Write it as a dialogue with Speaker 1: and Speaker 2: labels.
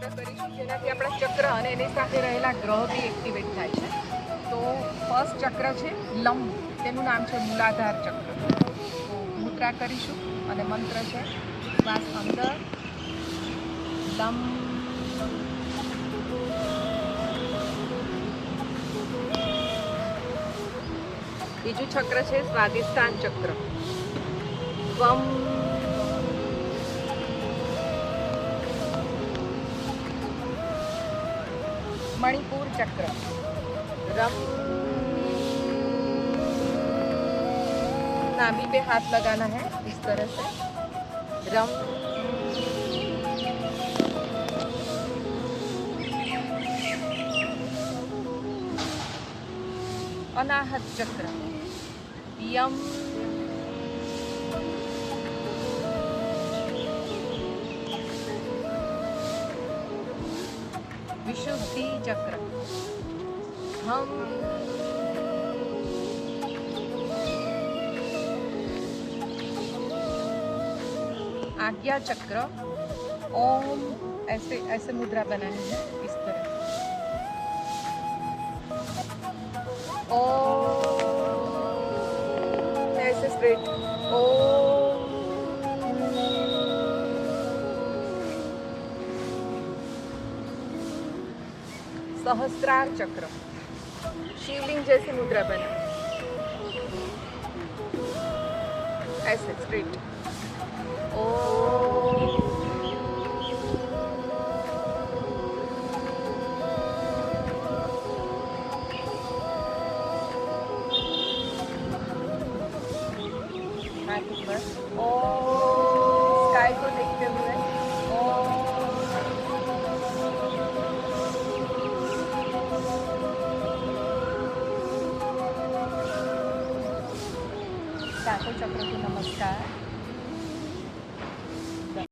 Speaker 1: મંત્ર કરીશું જેનાથી આપણા ચક્ર અને એની સાથે રહેલા ગ્રહ બી એક્ટિવેટ થાય છે. તો ફર્સ્ટ ચક્ર છે લમ, તેનું નામ છે મૂલાધાર ચક્ર. તો મુદ્રા કરીશું અને મંત્ર છે શ્વાસ અંદર લમ. બીજું ચક્ર છે સ્વાદિષ્ટાન ચક્ર વમ. मणिपुर चक्र रम. नाभि पे हाथ लगाना है इस तरह से रम. अनाहत चक्र यम. विशुद्धि चक्र हम. आज्ञा चक्र ओम. ऐसे ऐसे मुद्रा बनानी है इस तरह ओम. ऐसे स्ट्रेट ओम. सहस्त्रार चक्र शिवलिंग जैसी मुद्रा बना ऐसे स्ट्रेट ओ. हाथ ऊपर ओ. स्काई को देखते हुए ओ. सातों चक्र को नमस्कार.